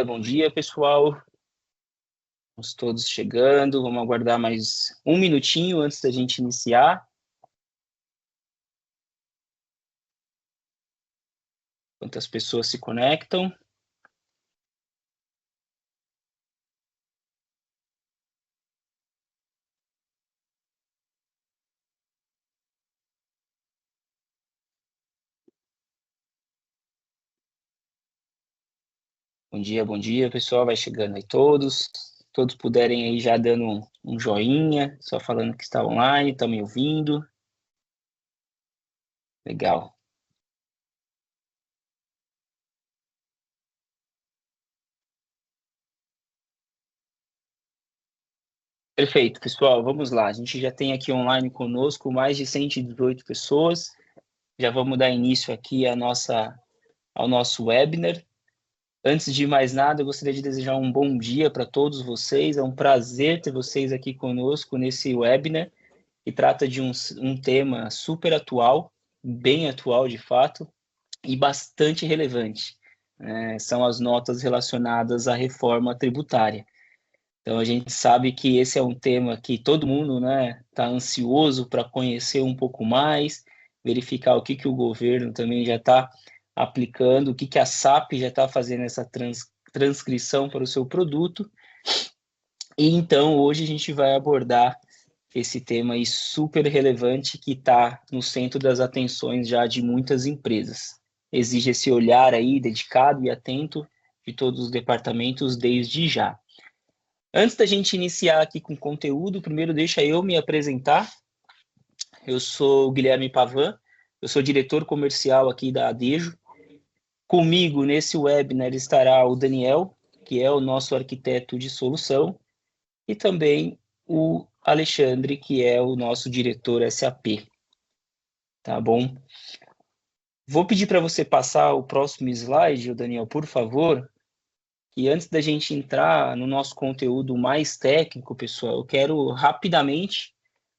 bom dia, pessoal. Estamos todos chegando, vamos aguardar mais um minutinho antes da gente iniciar. Quantas pessoas se conectam? Bom dia, pessoal, vai chegando aí todos. Todos puderem aí já dando um joinha, só falando que está online, estão me ouvindo. Legal. Perfeito, pessoal, vamos lá. A gente já tem aqui online conosco mais de 118 pessoas. Já vamos dar início aqui ao nosso webinar. Antes de mais nada, eu gostaria de desejar um bom dia para todos vocês. É um prazer ter vocês aqui conosco nesse webinar, que trata de um tema super atual, bem atual de fato, e bastante relevante. São as notas relacionadas à reforma tributária. Então, a gente sabe que esse é um tema que todo mundo está ansioso para conhecer um pouco mais, verificar o que o governo também já está aplicando, o que a SAP já está fazendo essa transcrição para o seu produto. E então, hoje a gente vai abordar esse tema aí super relevante que está no centro das atenções já de muitas empresas. Exige esse olhar aí dedicado e atento de todos os departamentos desde já. Antes da gente iniciar aqui com o conteúdo, primeiro deixa eu me apresentar. Eu sou o Guilherme Pavan, eu sou diretor comercial aqui da Adejo. Comigo nesse webinar estará o Daniel, que é o nosso arquiteto de solução, e também o Alexandre, que é o nosso diretor SAP. Tá bom? Vou pedir para você passar o próximo slide, Daniel, por favor. E antes da gente entrar no nosso conteúdo mais técnico, pessoal, eu quero rapidamente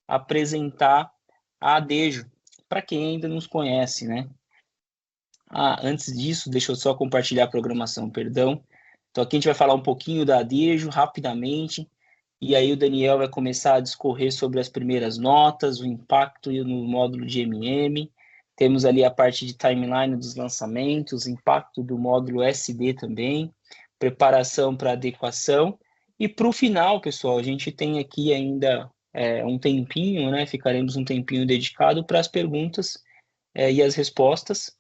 apresentar a Adejo, para quem ainda não nos conhece, né? Antes disso, deixa eu só compartilhar a programação, perdão. Então, aqui a gente vai falar um pouquinho da Adejo, rapidamente, e aí o Daniel vai começar a discorrer sobre as primeiras notas, o impacto no módulo de MM. Temos ali a parte de timeline dos lançamentos, impacto do módulo SD também, preparação para adequação. E para o final, pessoal, a gente tem aqui ainda um tempinho, né? Ficaremos um tempinho dedicado para as perguntas e as respostas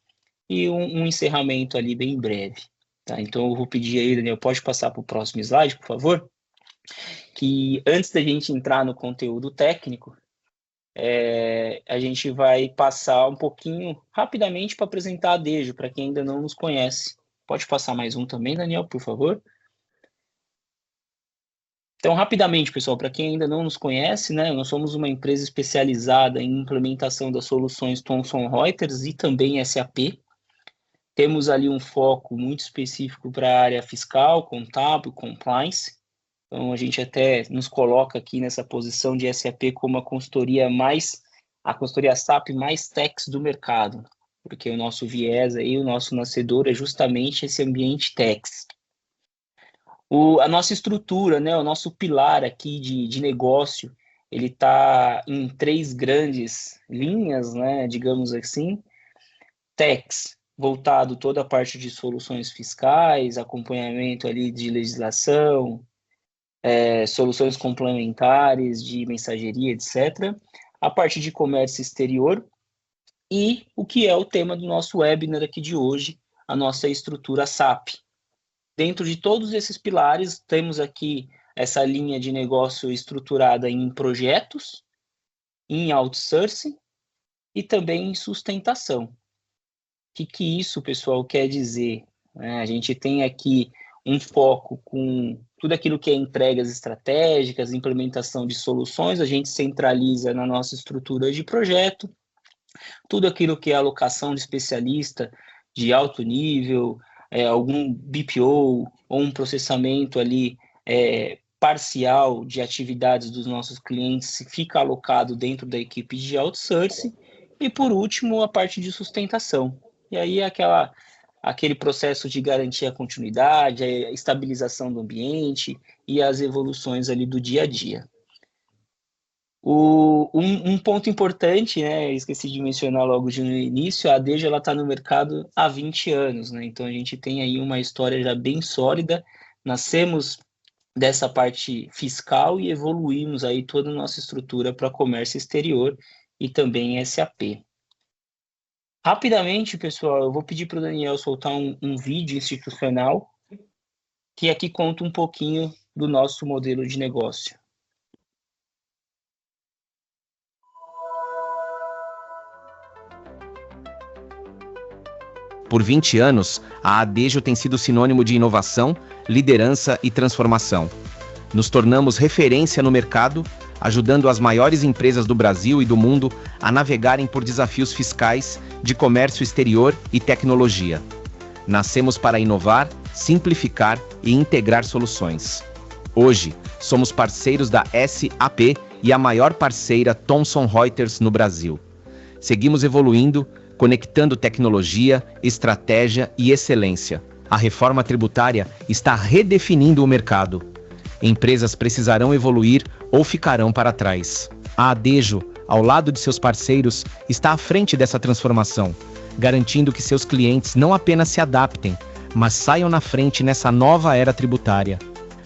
e um encerramento ali bem breve. Tá? Então, eu vou pedir aí, Daniel, pode passar para o próximo slide, por favor? Que antes da gente entrar no conteúdo técnico, a gente vai passar um pouquinho rapidamente para apresentar a Adejo, para quem ainda não nos conhece. Pode passar mais um também, Daniel, por favor? Então, rapidamente, pessoal, para quem ainda não nos conhece, né, nós somos uma empresa especializada em implementação das soluções Thomson Reuters e também SAP. Temos ali um foco muito específico para a área fiscal, contábil, compliance. Então, a gente até nos coloca aqui nessa posição de SAP como a consultoria SAP mais techs do mercado, porque o nosso viés aí, o nosso nascedor é justamente esse ambiente techs. A nossa estrutura, né, o nosso pilar aqui de negócio, ele está em 3 grandes linhas, né, digamos assim. Techs, voltado toda a parte de soluções fiscais, acompanhamento ali de legislação, soluções complementares de mensageria, etc. A parte de comércio exterior e o que é o tema do nosso webinar aqui de hoje, a nossa estrutura SAP. Dentro de todos esses pilares, temos aqui essa linha de negócio estruturada em projetos, em outsourcing e também em sustentação. O que isso, pessoal, quer dizer? A gente tem aqui um foco com tudo aquilo que é entregas estratégicas, implementação de soluções, a gente centraliza na nossa estrutura de projeto, tudo aquilo que é alocação de especialista de alto nível, algum BPO ou um processamento ali parcial de atividades dos nossos clientes fica alocado dentro da equipe de outsourcing. E, por último, a parte de sustentação. E aí, aquela aquele processo de garantir a continuidade, a estabilização do ambiente e as evoluções ali do dia a dia. Um ponto importante, né, esqueci de mencionar logo no início, a Adejo está no mercado há 20 anos, né, então a gente tem aí uma história já bem sólida, nascemos dessa parte fiscal e evoluímos aí toda a nossa estrutura para comércio exterior e também SAP. Rapidamente, pessoal, eu vou pedir para o Daniel soltar um vídeo institucional que aqui conta um pouquinho do nosso modelo de negócio. Por 20 anos, a Adejo tem sido sinônimo de inovação, liderança e transformação. Nos tornamos referência no mercado, ajudando as maiores empresas do Brasil e do mundo a navegarem por desafios fiscais, de comércio exterior e tecnologia. Nascemos para inovar, simplificar e integrar soluções. Hoje, somos parceiros da SAP e a maior parceira Thomson Reuters no Brasil. Seguimos evoluindo, conectando tecnologia, estratégia e excelência. A reforma tributária está redefinindo o mercado. Empresas precisarão evoluir ou ficarão para trás. A Adejo, ao lado de seus parceiros, está à frente dessa transformação, garantindo que seus clientes não apenas se adaptem, mas saiam na frente nessa nova era tributária.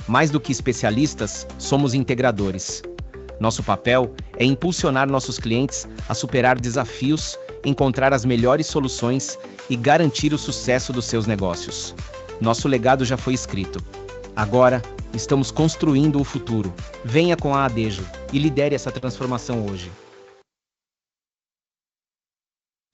Mais do que especialistas, somos integradores. Nosso papel é impulsionar nossos clientes a superar desafios, encontrar as melhores soluções e garantir o sucesso dos seus negócios. Nosso legado já foi escrito. Agora, estamos construindo o futuro. Venha com a Adejo e lidere essa transformação hoje.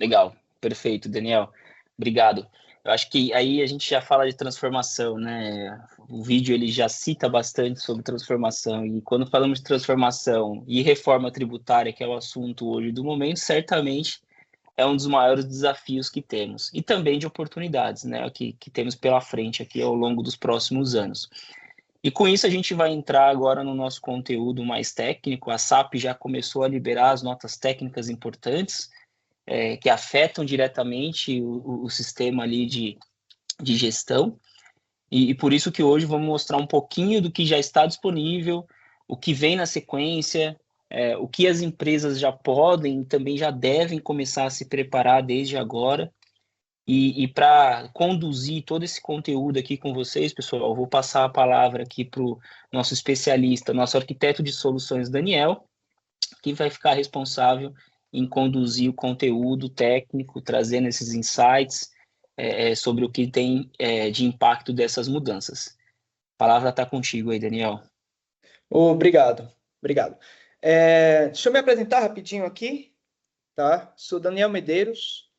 Legal, perfeito, Daniel. Obrigado. Eu acho que aí a gente já fala de transformação, né? O vídeo ele já cita bastante sobre transformação e quando falamos de transformação e reforma tributária, que é o assunto hoje do momento, certamente é um dos maiores desafios que temos e também de oportunidades, né? Que temos pela frente aqui ao longo dos próximos anos. E com isso a gente vai entrar agora no nosso conteúdo mais técnico. A SAP já começou a liberar as notas técnicas importantes que afetam diretamente o sistema ali de gestão. E por isso que hoje vamos mostrar um pouquinho do que já está disponível, o que vem na sequência, o que as empresas já podem e também já devem começar a se preparar desde agora. E para conduzir todo esse conteúdo aqui com vocês, pessoal, eu vou passar a palavra aqui para o nosso especialista, nosso arquiteto de soluções, Daniel, que vai ficar responsável em conduzir o conteúdo técnico, trazendo esses insights sobre o que tem de impacto dessas mudanças. A palavra está contigo aí, Daniel. Obrigado. Deixa eu me apresentar rapidinho aqui, tá? Sou Daniel Medeiros,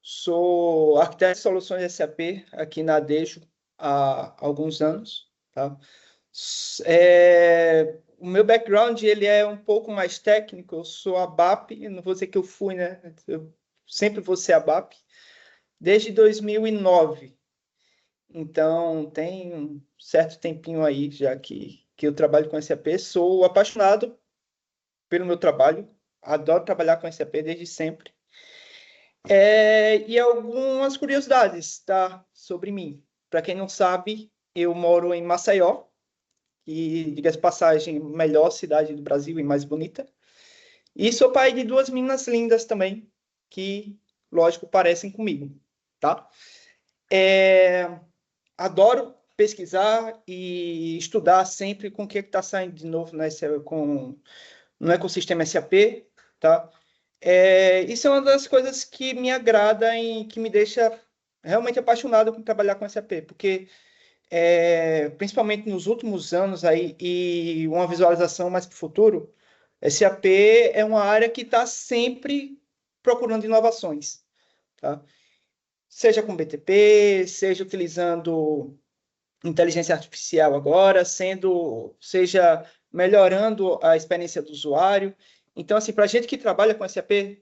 sou arquiteto de soluções SAP aqui na Adejo há alguns anos, tá? O meu background ele é um pouco mais técnico, eu sou ABAP, não vou dizer que eu fui, né? Eu sempre vou ser ABAP, desde 2009. Então, tem um certo tempinho aí, já que eu trabalho com SAP. Sou apaixonado pelo meu trabalho, adoro trabalhar com SAP desde sempre. E algumas curiosidades, tá? Sobre mim. Para quem não sabe, eu moro em Maceió, que, diga-se de passagem, melhor cidade do Brasil e mais bonita. E sou pai de duas meninas lindas também, que, lógico, parecem comigo, tá? Adoro pesquisar e estudar sempre com o que está saindo de novo no ecossistema SAP, tá? Isso é uma das coisas que me agrada e que me deixa realmente apaixonado por trabalhar com SAP, porque principalmente nos últimos anos aí, e uma visualização mais para o futuro, SAP é uma área que está sempre procurando inovações, tá? Seja com BTP, seja utilizando inteligência artificial agora, seja melhorando a experiência do usuário. Então, assim, para a gente que trabalha com SAP,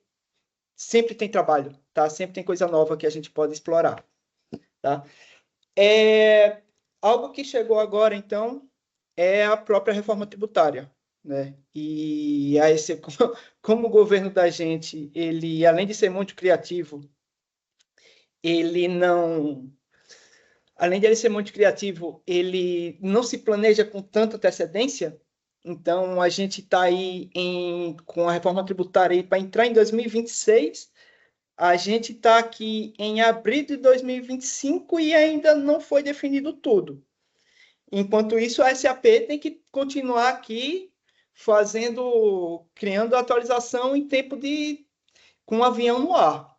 sempre tem trabalho, tá? Sempre tem coisa nova que a gente pode explorar, tá? Algo que chegou agora, então, é a própria reforma tributária, né? E aí, como o governo da gente, ele, além de ser muito criativo ele não, além de ele ser muito criativo, ele não se planeja com tanta antecedência. Então, a gente está aí com a reforma tributária para entrar em 2026. A gente está aqui em abril de 2025 e ainda não foi definido tudo. Enquanto isso, a SAP tem que continuar aqui criando atualização em tempo com um avião no ar,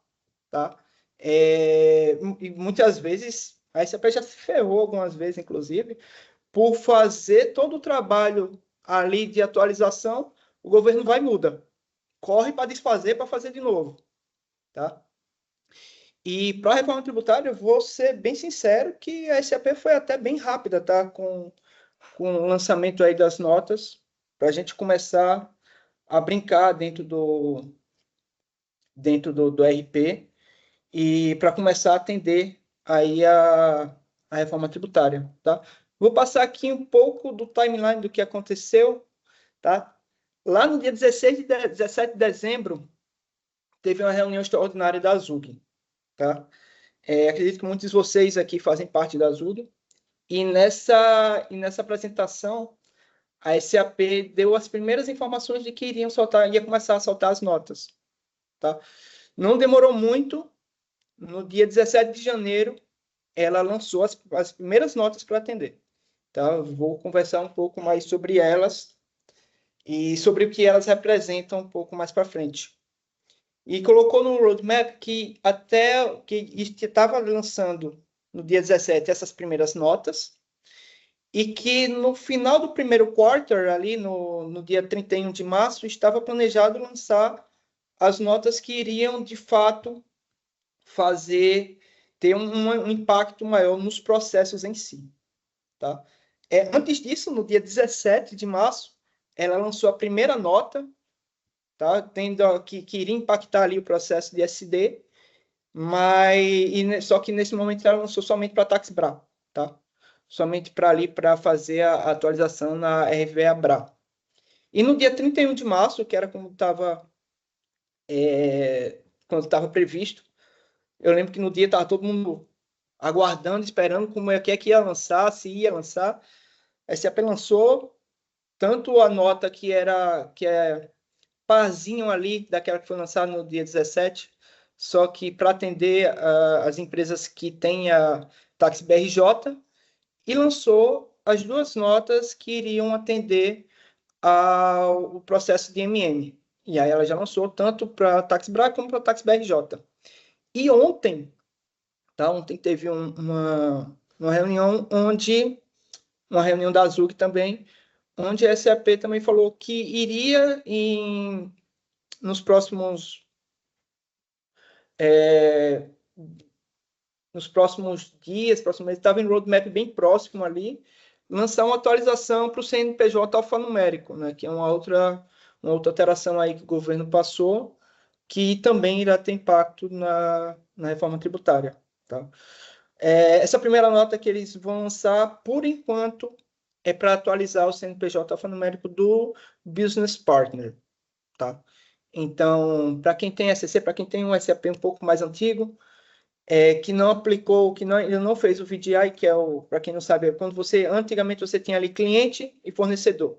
tá? E muitas vezes, a SAP já se ferrou algumas vezes, inclusive, por fazer todo o trabalho ali de atualização, o governo vai e muda. Corre para desfazer, para fazer de novo, tá? E para a reforma tributária, eu vou ser bem sincero que a SAP foi até bem rápida, tá? Com o lançamento aí das notas, para a gente começar a brincar dentro do RP e para começar a atender aí a reforma tributária, tá? Vou passar aqui um pouco do timeline do que aconteceu, tá? Lá no dia 17 de dezembro, teve uma reunião extraordinária da ZUG, tá? Acredito que muitos de vocês aqui fazem parte da ZUG, e nessa apresentação, a SAP deu as primeiras informações de que ia começar a soltar as notas, tá? Não demorou muito, no dia 17 de janeiro, ela lançou as primeiras notas para atender, tá? Vou conversar um pouco mais sobre elas e sobre o que elas representam um pouco mais para frente. E colocou no roadmap que até que estava lançando no dia 17 essas primeiras notas, e que no final do primeiro quarter, ali no dia 31 de março, estava planejado lançar as notas que iriam, de fato, ter um impacto maior nos processos em si. Tá? Antes disso, no dia 17 de março, ela lançou a primeira nota, tá? que iria impactar ali o processo de SD, só que nesse momento ela lançou somente para TaxBra, tá? Somente para fazer a atualização na RVA BRA. E no dia 31 de março, que era quando estava previsto, eu lembro que no dia estava todo mundo aguardando, esperando como é que ia lançar, se ia lançar. A SAP lançou tanto a nota que é parzinho ali daquela que foi lançada no dia 17, só que para atender as empresas que têm a Tax BRJ, e lançou as duas notas que iriam atender ao processo de MM. E aí ela já lançou tanto para a TaxBra como para a Tax BRJ. E ontem teve uma reunião uma reunião da ZUG também, onde a SAP também falou que iria nos próximos dias, próximos meses, estava em roadmap bem próximo ali, lançar uma atualização para o CNPJ alfanumérico, né, que é uma outra alteração aí que o governo passou, que também irá ter impacto na reforma tributária. Tá? Essa primeira nota que eles vão lançar, por enquanto, é para atualizar o CNPJ alfanumérico do Business Partner. Tá? Então, para quem tem SCC, para quem tem um SAP um pouco mais antigo, que não aplicou, ele não fez o VDI, que é para quem não sabe, quando antigamente você tinha ali cliente e fornecedor.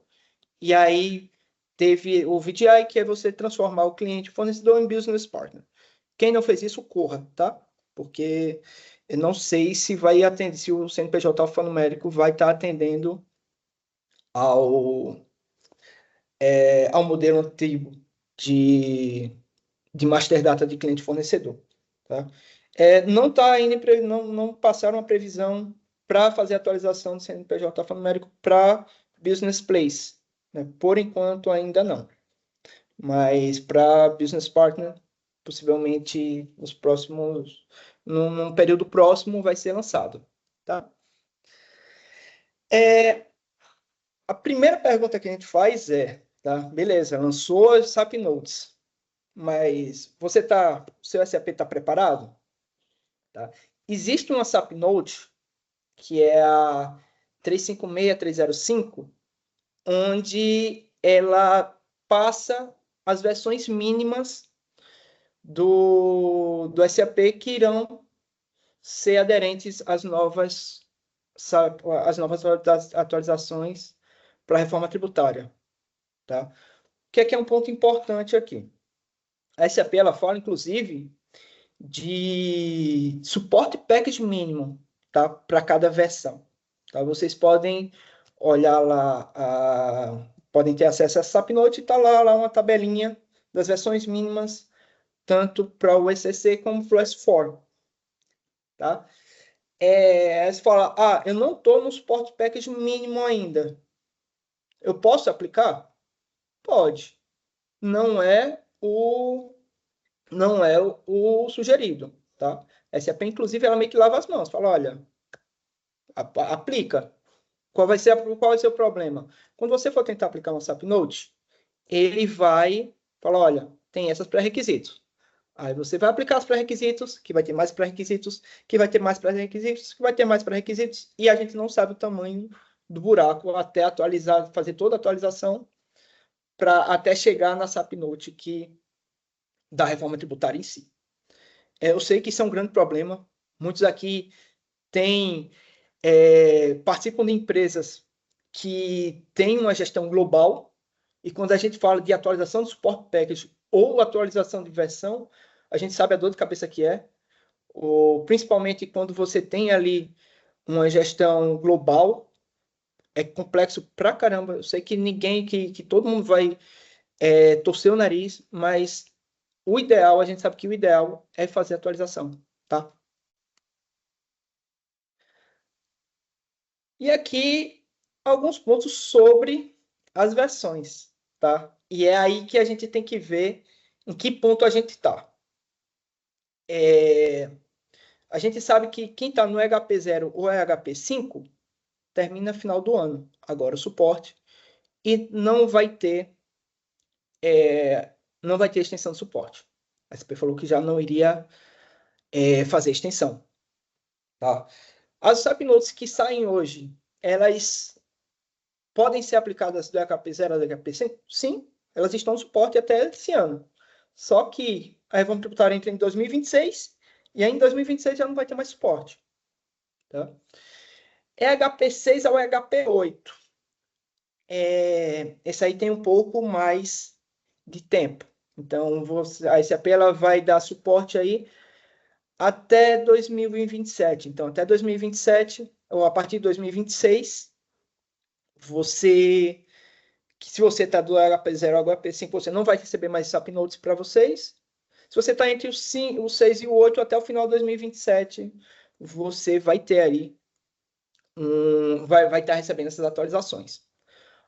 E aí teve o VDI, que é você transformar o cliente e fornecedor em business partner. Quem não fez isso, corra, tá? Porque eu não sei se vai atender, se o CNPJ alfanumérico vai estar atendendo ao modelo antigo de master data de cliente fornecedor. Tá? Não está ainda, não passaram uma previsão para fazer a atualização do CNPJ alfanumérico para Business Place. Né? Por enquanto, ainda não. Mas para Business Partner, possivelmente num período próximo, vai ser lançado. Tá? A primeira pergunta que a gente faz tá, beleza, lançou as SAP Notes, mas seu SAP está preparado? Tá? Existe uma SAP Note, que é a 356.305, onde ela passa as versões mínimas do SAP que irão ser aderentes às novas atualizações para a reforma tributária. Tá? O que é um ponto importante aqui? A SAP ela fala, inclusive, de suporte package mínimo, tá? Para cada versão. Tá? Vocês podem olhar lá, podem ter acesso a SAP Note e está lá uma tabelinha das versões mínimas, tanto para o ECC como para o S4. Tá? Você fala, eu não estou no suporte package mínimo ainda. Eu posso aplicar? Pode. Não é o sugerido, tá? A SAP, inclusive, ela meio que lava as mãos. Fala, olha, aplica. Qual vai ser o problema? Quando você for tentar aplicar um SAP Note, ele vai falar, olha, tem esses pré-requisitos. Aí você vai aplicar os pré-requisitos, que vai ter mais pré-requisitos, que vai ter mais pré-requisitos, que vai ter mais pré-requisitos, e a gente não sabe o tamanho do buraco até atualizar, fazer toda a atualização para até chegar na SAP Note da reforma tributária em si. Eu sei que isso é um grande problema. Muitos aqui participam de empresas que têm uma gestão global, e quando a gente fala de atualização do suporte package ou atualização de versão, a gente sabe a dor de cabeça que é, principalmente quando você tem ali uma gestão global, é complexo pra caramba. Eu sei que que todo mundo vai torcer o nariz, mas a gente sabe que o ideal é fazer atualização, tá? E aqui, alguns pontos sobre as versões, tá? E é aí que a gente tem que ver em que ponto a gente está. A gente sabe que quem está no EHP 0 ou EHP 5 termina no final do ano, agora o suporte, e não vai ter extensão de suporte. A SP falou que já não iria fazer extensão. Tá? As SAP Notes que saem hoje, elas podem ser aplicadas do EHP 0 ao EHP 5? Sim, elas estão no suporte até esse ano. Só que a reforma tributária entra em 2026 e aí em 2026 já não vai ter mais suporte. Tá? EHP 6 ao EHP 8. Esse aí tem um pouco mais de tempo. Então, a SAP ela vai dar suporte aí até 2027. Então, até 2027, ou a partir de 2026, se você está do EHP 0 ao EHP 5, você não vai receber mais SAP Notes para vocês. Se você está entre o 6 e o 8 até o final de 2027, você vai ter aí, vai estar recebendo essas atualizações.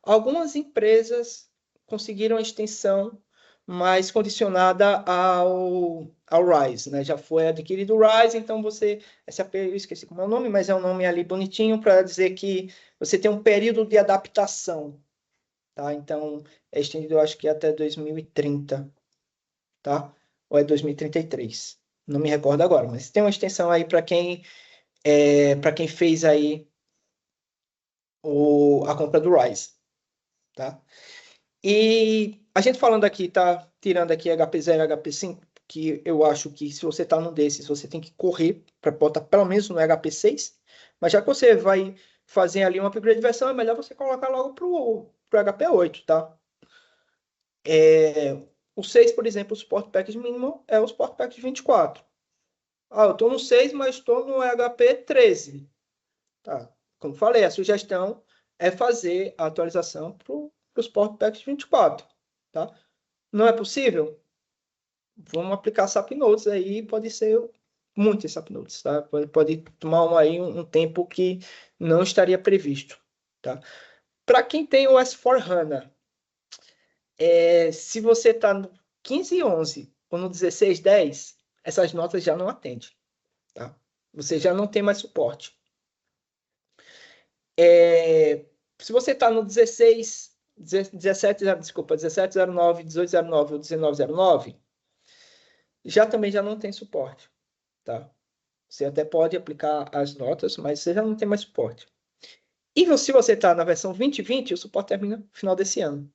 Algumas empresas conseguiram a extensão mais condicionada ao RISE, né? Já foi adquirido o RISE, então SAP, eu esqueci como é o nome, mas é um nome ali bonitinho para dizer que você tem um período de adaptação, tá? Então, é estendido, eu acho que até 2030, tá? Ou é 2033? Não me recordo agora, mas tem uma extensão aí para quem fez aí a compra do RISE, tá? E a gente falando aqui, tá tirando aqui HP 0 e HP 5, que eu acho que se você tá num desses, você tem que correr para botar pelo menos no HP 6, mas já que você vai fazer ali uma upgrade de versão, é melhor você colocar logo pro HP 8, tá? O 6, por exemplo, o suporte package mínimo é o suporte package 24. Eu estou no 6, mas estou no HP 13. Tá? Como falei, a sugestão é fazer a atualização para o suporte package 24. Tá? Não é possível? Vamos aplicar SAP Notes aí, pode ser muitos SAP Notes, tá? Pode tomar aí um tempo que não estaria previsto, tá? Para quem tem o S4HANA, se você está no 15.11 ou no 16.10, essas notas já não atendem, tá? Você já não tem mais suporte. Se você está no 1709, 1809 ou 1909, também já não tem suporte, tá? Você até pode aplicar as notas, mas você já não tem mais suporte. E se você está na versão 2020, o suporte termina no final desse ano.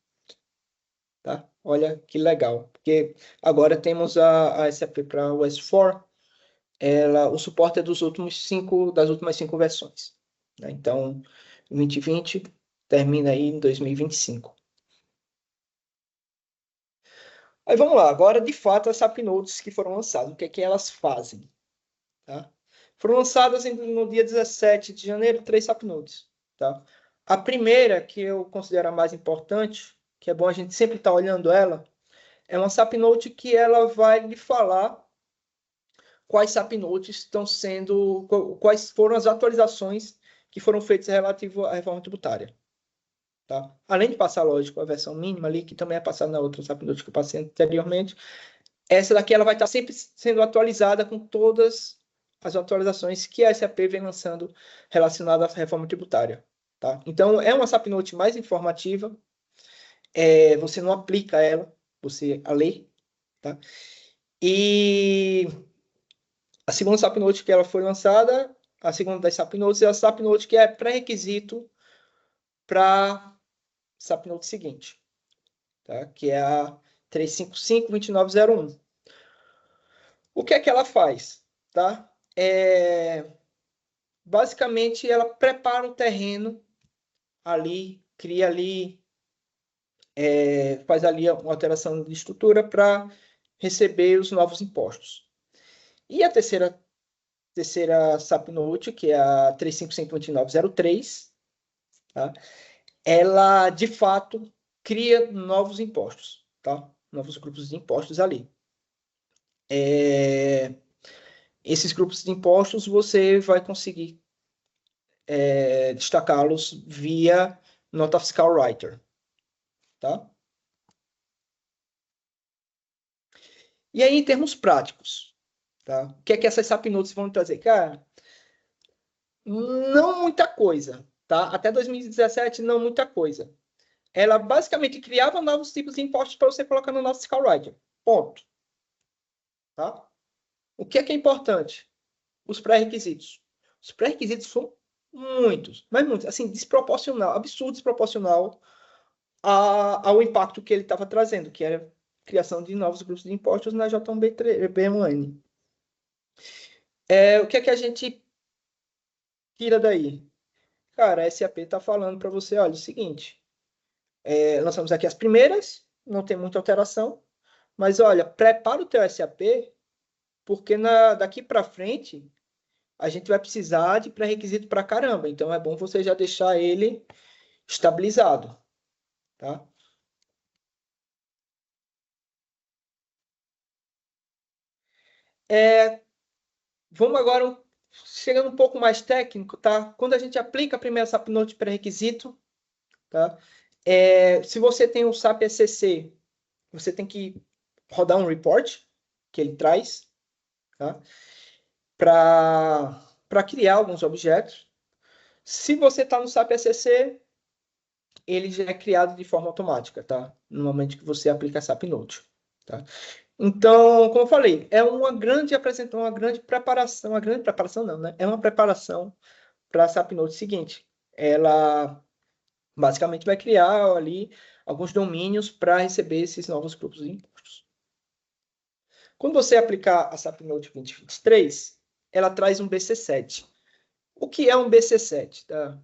Tá? Olha que legal, porque agora temos a SAP para o S4 o suporte é das últimas 5 versões. Né? Então, 2020 termina aí em 2025. Aí vamos lá, agora de fato as SAP Notes que foram lançadas, o que é que elas fazem? Tá? Foram lançadas no dia 17 de janeiro 3 SAP Notes. Tá? A primeira, que eu considero a mais importante, que é bom a gente sempre estar olhando ela, é uma SAP Note que ela vai lhe falar quais SAP Notes estão sendo, quais foram as atualizações que foram feitas relativo à reforma tributária. Tá? Além de passar, lógico, a versão mínima ali, que também é passada na outra SAP Note que eu passei anteriormente, essa daqui ela vai estar sempre sendo atualizada com todas as atualizações que a SAP vem lançando relacionadas à reforma tributária. Tá? Então, é uma SAP Note mais informativa, você não aplica ela, você a lê. Tá? E a segunda SAP Note que ela foi lançada, a segunda das SAP Notes é a SAP Note que é pré-requisito para SAP Note seguinte, tá? Que é a 355-2901. O que é que ela faz? Tá? Basicamente, ela prepara o terreno ali, cria ali, faz ali uma alteração de estrutura para receber os novos impostos. E a terceira SAP Note, que é a 355-2903, tá? Ela, de fato, cria novos impostos, tá? Novos grupos de impostos ali. Esses grupos de impostos você vai conseguir destacá-los via Nota Fiscal Writer, tá? E aí, em termos práticos, tá? O que é que essas SAP Notes vão trazer? Cara, não muita coisa, tá? Até 2017, não muita coisa. Ela basicamente criava novos tipos de impostos para você colocar no nosso Fiscal Writer. Ponto. Tá? O que é importante? Os pré-requisitos. Os pré-requisitos são muitos, mas muitos, assim, desproporcional, absurdo desproporcional ao impacto que ele estava trazendo, que era a criação de novos grupos de impostos na JB1N. O que é que a gente tira daí? Cara, a SAP está falando para você, olha, o seguinte, lançamos aqui as primeiras, não tem muita alteração, mas olha, prepara o teu SAP, porque daqui para frente a gente vai precisar de pré-requisito para caramba. Então é bom você já deixar ele estabilizado, tá? Vamos agora chegando um pouco mais técnico, tá? Quando a gente aplica a primeira SAP Note pré-requisito, tá? Se você tem o SAP ECC, você tem que rodar um report que ele traz, tá? Para criar alguns objetos. Se você está no SAP ECC, ele já é criado de forma automática, tá? No momento que você aplica a SAP Note, tá? Então, como eu falei, é uma grande preparação não, né? É uma preparação para a SAP Note seguinte. Ela basicamente vai criar ali alguns domínios para receber esses novos grupos de impostos. Quando você aplicar a SAP Note 2023, ela traz um BC7. O que é um BC7? Tá?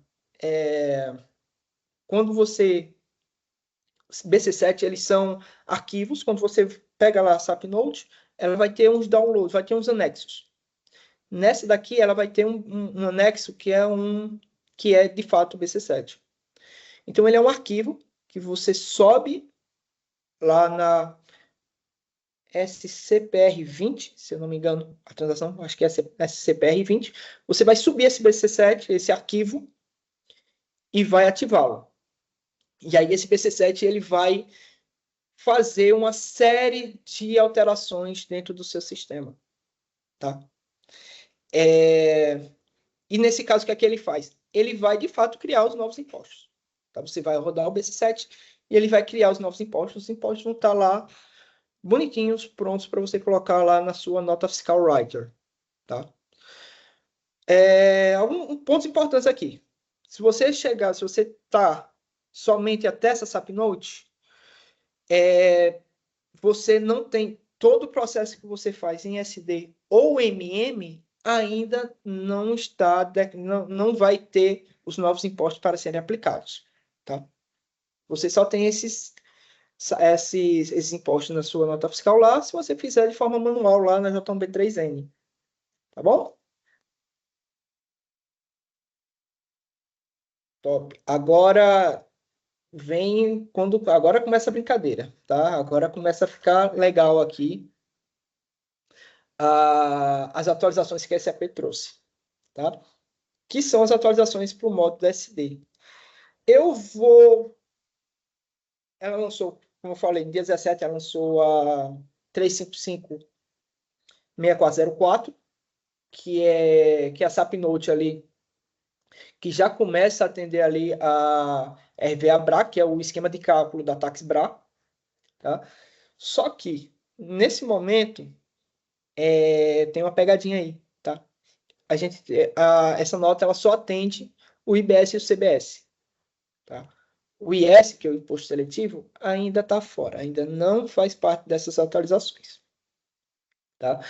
Quando você... BC7, eles são arquivos. Quando você pega lá a SAP Note, ela vai ter uns downloads, vai ter uns anexos. Nessa daqui, ela vai ter um anexo que é de fato o BC7. Então, ele é um arquivo que você sobe lá na SCPR20, se eu não me engano, a transação, acho que é SCPR20. Você vai subir esse BC7, esse arquivo, e vai ativá-lo. E aí, esse BC7, ele vai fazer uma série de alterações dentro do seu sistema. Tá? E nesse caso, o que é que ele faz? Ele vai, de fato, criar os novos impostos. Tá? Você vai rodar o BC7 e ele vai criar os novos impostos. Os impostos vão estar lá bonitinhos, prontos para você colocar lá na sua nota fiscal writer. Tá? Alguns pontos importantes aqui. Se você está somente até essa SAP Note, você não tem todo o processo que você faz em SD ou MM ainda não está, não vai ter os novos impostos para serem aplicados, tá? Você só tem esses impostos na sua nota fiscal lá, se você fizer de forma manual lá na JB3N, tá bom? Top. Agora agora começa a brincadeira, tá? Agora começa a ficar legal aqui as atualizações que a SAP trouxe, tá? Que são as atualizações para o módulo SD. Ela lançou, como eu falei, no dia 17, ela lançou a 355-6404, que é a SAP Note ali, que já começa a atender ali a RVA-BRA, que é o esquema de cálculo da Tax-BRA, tá? Só que, nesse momento, tem uma pegadinha aí, tá? Essa nota ela só atende o IBS e o CBS, tá? O IS, que é o imposto seletivo, ainda está fora, ainda não faz parte dessas atualizações, tá?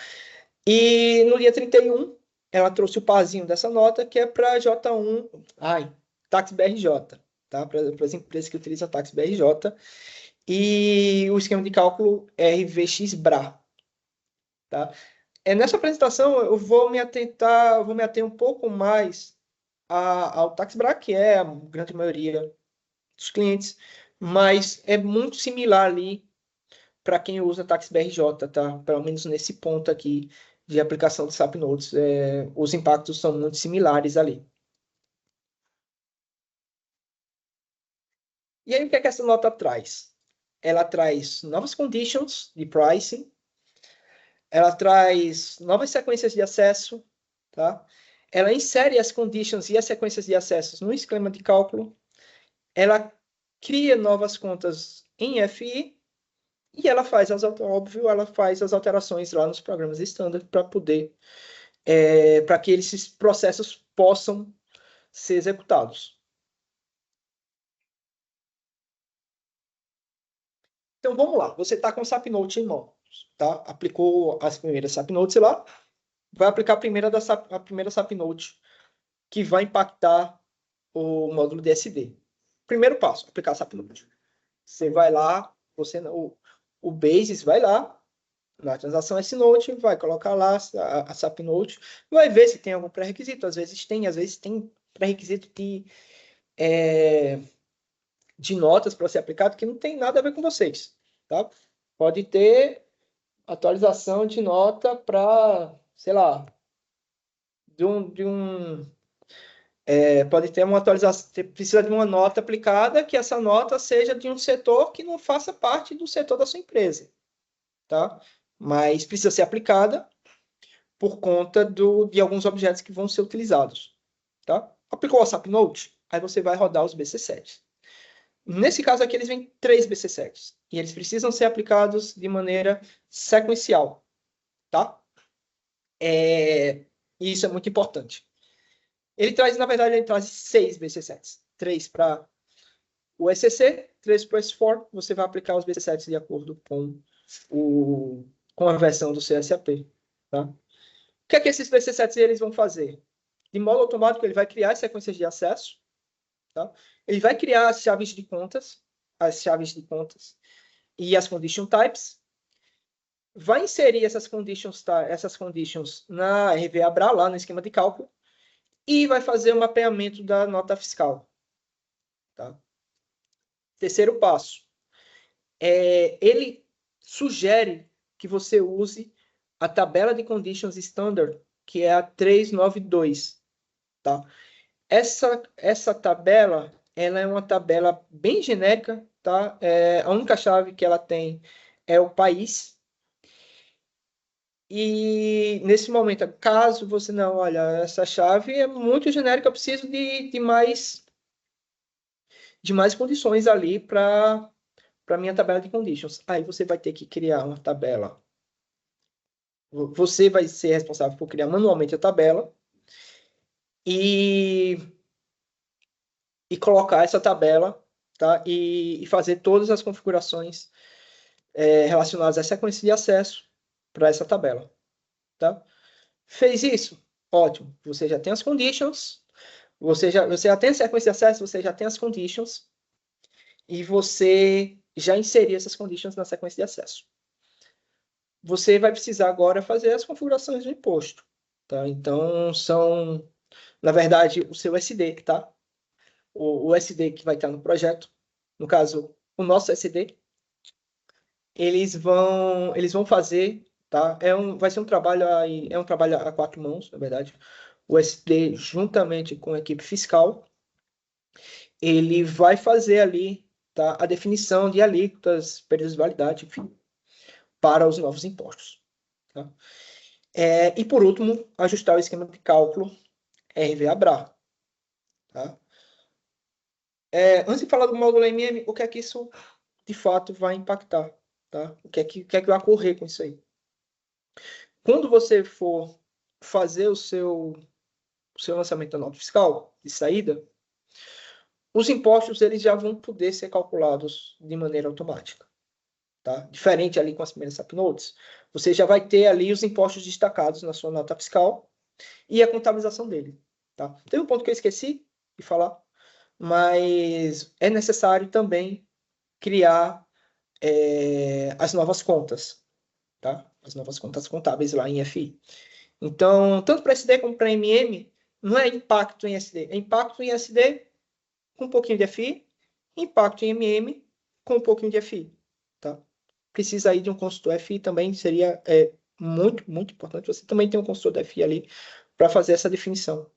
E no dia 31, ela trouxe o parzinho dessa nota, que é para J1, Tax BRJ, tá? Para as empresas que utilizam Tax BRJ, e o esquema de cálculo RVX-BRA, tá? Nessa apresentação, eu vou me ater um pouco mais ao Tax BRA, que é a grande maioria dos clientes, mas é muito similar ali para quem usa Tax BRJ, tá? Pelo menos nesse ponto aqui de aplicação do SAP Notes, os impactos são muito similares ali. E aí, o que é que essa nota traz? Ela traz novas conditions de pricing, ela traz novas sequências de acesso, tá? Ela insere as conditions e as sequências de acessos no esquema de cálculo, ela cria novas contas em FI e ela faz as alterações lá nos programas standard para poder, para que esses processos possam ser executados. Então vamos lá, você está com o SAP Note em mãos, tá? Aplicou as primeiras SAP Notes lá, vai aplicar a primeira SAP Note que vai impactar o módulo DSD. Primeiro passo, aplicar a SAP Note. Você vai lá, o Basis vai lá, na transação S-Note, vai colocar lá a SAP Note, vai ver se tem algum pré-requisito, às vezes tem pré-requisito de notas para ser aplicado que não tem nada a ver com vocês, tá? Pode ter atualização de nota para, sei lá, pode ter uma atualização, precisa de uma nota aplicada que essa nota seja de um setor que não faça parte do setor da sua empresa, tá? Mas precisa ser aplicada por conta de alguns objetos que vão ser utilizados, tá? Aplicou o SAP Note, aí você vai rodar os BC7. Nesse caso aqui, eles vêm 3 BC7, e eles precisam ser aplicados de maneira sequencial, tá? Isso é muito importante. Na verdade, ele traz 6 BC7, 3 para o ECC, 3 para o S4, você vai aplicar os BC7 de acordo com a versão do CSAP, tá? O que é que esses BC7 eles vão fazer? De modo automático, ele vai criar as sequências de acesso, tá? Ele vai criar as chaves de contas e as condition types, vai inserir essas conditions na RVA-BRA, lá no esquema de cálculo, e vai fazer o mapeamento da nota fiscal, tá? Terceiro passo, ele sugere que você use a tabela de conditions standard, que é a 392, tá? Essa tabela, ela é uma tabela bem genérica, tá? A única chave que ela tem é o país. E nesse momento, caso você não, olha, essa chave é muito genérica, eu preciso de mais condições ali para minha tabela de conditions. Aí você vai ter que criar uma tabela. Você vai ser responsável por criar manualmente a tabela e colocar essa tabela, tá? E fazer todas as configurações relacionadas à sequência de acesso para essa tabela. Tá? Fez isso? Ótimo. Você já tem as conditions, você já tem a sequência de acesso, você já tem as conditions, e você já inseriu essas conditions na sequência de acesso. Você vai precisar agora fazer as configurações do imposto. Tá? Então, são, na verdade, o seu SD, tá? O SD que vai estar no projeto, no caso, o nosso SD, eles vão fazer, tá? Vai ser um trabalho aí, é um trabalho a 4 mãos, na verdade. O SD, juntamente com a equipe fiscal, ele vai fazer ali, tá, a definição de alíquotas, períodos de validade, enfim, para os novos impostos. Tá? E, por último, ajustar o esquema de cálculo RVA-BRA. Tá? Antes de falar do módulo MM, o que é que isso, de fato, vai impactar? Tá? O que é que vai ocorrer com isso aí? Quando você for fazer o seu lançamento da nota fiscal de saída, os impostos eles já vão poder ser calculados de maneira automática. Tá? Diferente ali com as primeiras SAP Notes, você já vai ter ali os impostos destacados na sua nota fiscal e a contabilização dele. Tá? Tem um ponto que eu esqueci de falar, mas é necessário também criar as novas contas, tá? As novas contas contábeis lá em FI. Então, tanto para SD como para MM, não é impacto em SD, é impacto em SD com um pouquinho de FI, impacto em MM com um pouquinho de FI. Tá? Precisa aí de um consultor FI também, seria muito, muito importante. Você também tem um consultor FI ali para fazer essa definição.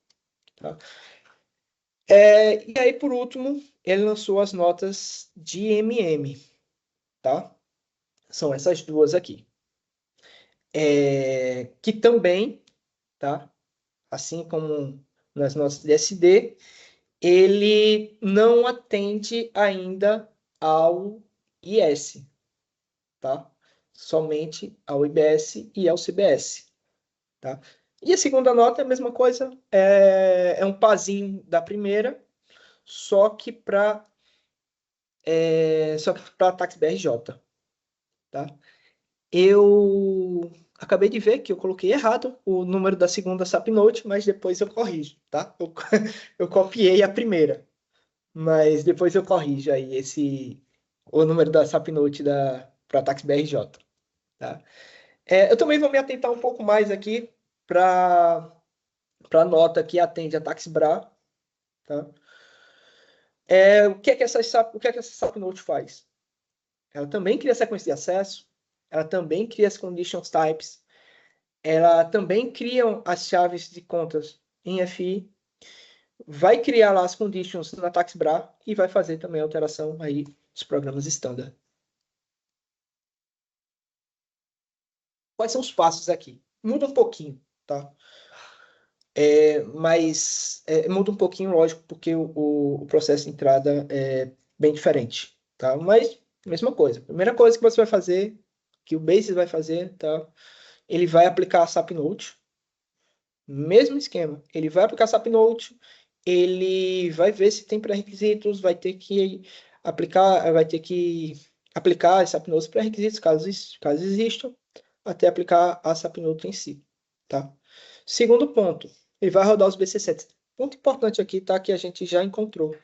Tá? E aí, por último, ele lançou as notas de MM. Tá? São essas duas aqui. Que também, tá? Assim como nas notas de SD, ele não atende ainda ao IS, tá? Somente ao IBS e ao CBS, tá? E a segunda nota é a mesma coisa, é um pazinho da primeira, só que para Tax BRJ, tá? Eu acabei de ver que eu coloquei errado o número da segunda SAP Note, mas depois eu corrijo, tá? Eu copiei a primeira, mas depois eu corrijo aí o número da SAP Note para Tax BRJ, tá? Eu também vou me atentar um pouco mais aqui para a nota que atende a Tax BRA, tá? O que é que essa SAP Note faz? Ela também cria sequência de acesso, ela também cria as conditions types, ela também cria as chaves de contas em FI, vai criar lá as conditions na Tax BRA e vai fazer também a alteração aí dos programas standard. Quais são os passos aqui? Muda um pouquinho, tá? Mas muda um pouquinho, lógico, porque o processo de entrada é bem diferente, tá? Mas, mesma coisa. Primeira coisa que você vai fazer, que o Basis vai fazer, tá? Ele vai aplicar a SAP Note. Mesmo esquema. Ele vai aplicar a SAP Note, ele vai ver se tem pré-requisitos, vai ter que aplicar a SAP Note pré-requisitos, caso existam, até aplicar a SAP Note em si, tá? Segundo ponto, ele vai rodar os BC7. Ponto importante aqui, tá? Que a gente já encontrou.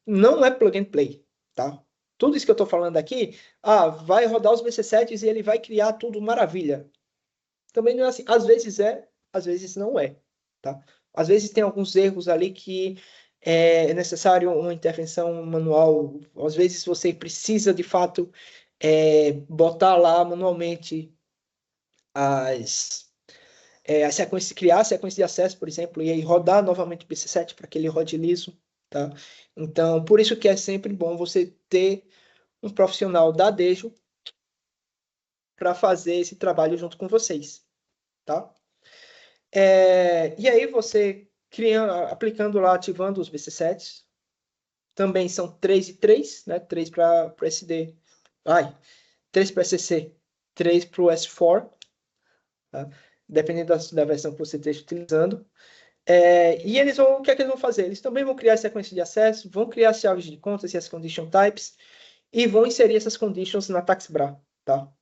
Não é plug and play, tá? Tudo isso que eu estou falando aqui, vai rodar os BC7s e ele vai criar tudo maravilha. Também não é assim. Às vezes não é, tá? Às vezes tem alguns erros ali que é necessário uma intervenção manual. Às vezes você precisa, de fato, botar lá manualmente criar a sequência de acesso, por exemplo, e aí rodar novamente o PC7 para que ele rode liso, tá? Então, por isso que é sempre bom você ter um profissional da Dejo para fazer esse trabalho junto com vocês, tá? E aí você aplicando lá, ativando os BC7s, também são 3 e 3, né? 3 para o SD, 3 para SCC, 3 para o S4, tá? Dependendo da versão que você esteja utilizando. E o que é que eles vão fazer? Eles também vão criar a sequência de acesso, vão criar as chaves de contas e as condition types, e vão inserir essas conditions na TaxBra, tá?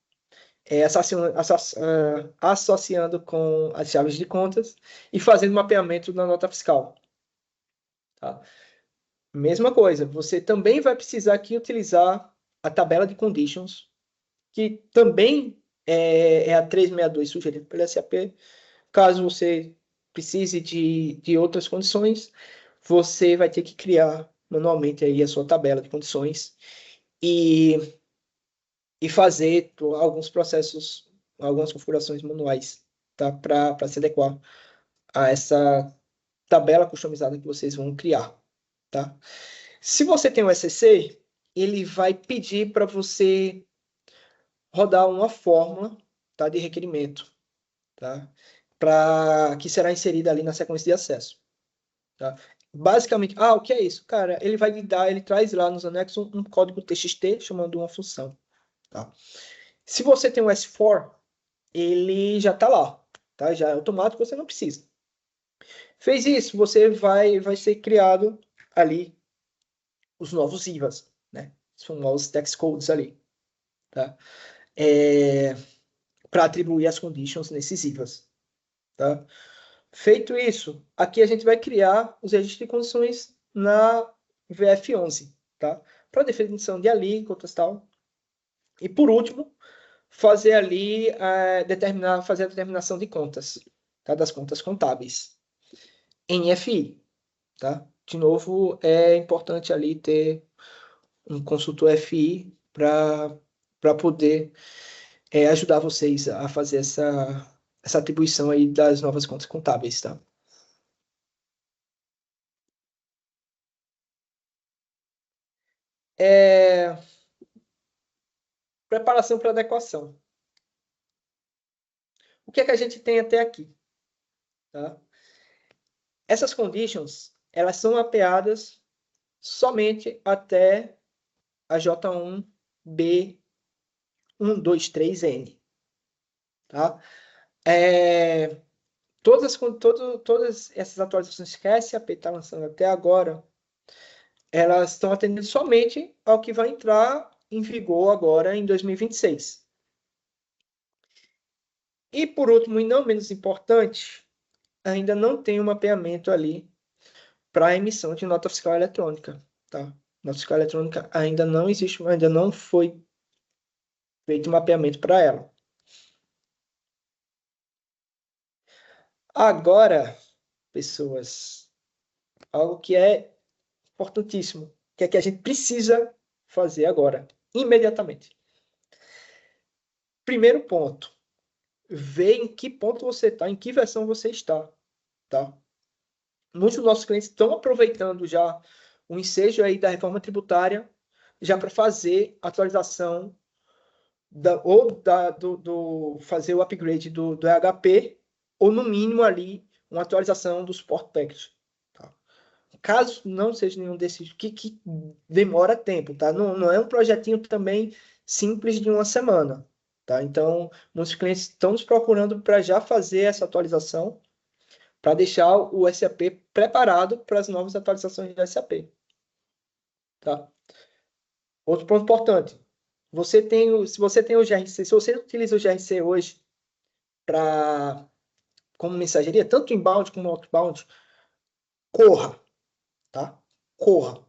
Associando com as chaves de contas e fazendo mapeamento na nota fiscal. Tá? Mesma coisa, você também vai precisar aqui utilizar a tabela de conditions, que também é a 362 sugerida pela SAP. Caso você precise de outras condições, você vai ter que criar manualmente aí a sua tabela de condições e fazer alguns processos, algumas configurações manuais, tá? Para se adequar a essa tabela customizada que vocês vão criar, tá? Se você tem um SCC, ele vai pedir para você rodar uma fórmula, tá, de requerimento, tá? Que será inserida ali na sequência de acesso, tá? Basicamente, o que é isso? Cara, ele vai lhe dar, ele traz lá nos anexos um código TXT chamando uma função, tá? Se você tem um S4, ele já está lá, tá? Já é automático, você não precisa. Fez isso, você vai ser criado ali os novos IVAs, né? São novos tax codes ali, tá? Para atribuir as conditions nesses IVAs, tá? Feito isso, aqui a gente vai criar os registros de condições na VF11, tá? Para definição de alíquotas e tal. E por último, fazer ali fazer a determinação de contas, tá? Das contas contábeis em FI, tá? De novo, é importante ali ter um consultor FI para poder ajudar vocês a fazer essa atribuição aí das novas contas contábeis, tá? Preparação para adequação. O que é que a gente tem até aqui? Tá? Essas conditions, elas são mapeadas somente até a J1B123N. Tá? Todas essas atualizações que a SAP está lançando até agora, elas estão atendendo somente ao que vai entrar em vigor agora em 2026. E, por último, e não menos importante, ainda não tem um mapeamento ali para a emissão de nota fiscal eletrônica. Tá? Nota fiscal eletrônica ainda não existe, ainda não foi feito um mapeamento para ela. Agora, pessoas, algo que é importantíssimo, que é que a gente precisa fazer agora, imediatamente. Primeiro ponto, ver em que ponto você está, em que versão você está, tá? Muitos dos nossos clientes estão aproveitando já o ensejo aí da reforma tributária já para fazer atualização fazer o upgrade do EHP ou no mínimo ali uma atualização do Support Package. Tá? Caso não seja nenhum desses, que demora tempo, tá? Não é um projetinho também simples de uma semana, tá? Então, muitos clientes estão nos procurando para já fazer essa atualização, para deixar o SAP preparado para as novas atualizações do SAP. Tá? Outro ponto importante, se você tem o GRC, se você utiliza o GRC hoje como mensageria, tanto inbound como outbound, corra, tá? Corra.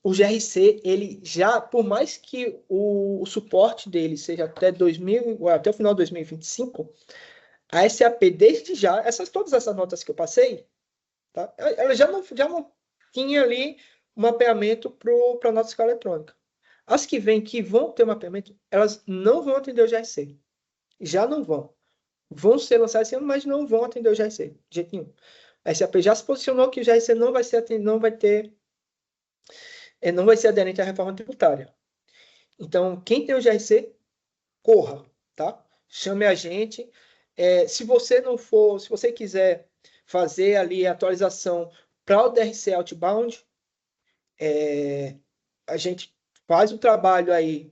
O GRC, ele já, por mais que o suporte dele seja até o final de 2025, a SAP, desde já, todas essas notas que eu passei, tá? Ela já não tinha ali um mapeamento para a nota fiscal eletrônica. As que vêm, que vão ter mapeamento, elas não vão atender o GRC. Já não vão. Vão ser lançadas esse ano, mas não vão atender o GRC, de jeito nenhum. A SAP já se posicionou que o GRC não vai ser aderente à reforma tributária. Então, quem tem o GRC, corra, tá? Chame a gente. Se você quiser fazer ali a atualização para o DRC Outbound, a gente faz o trabalho aí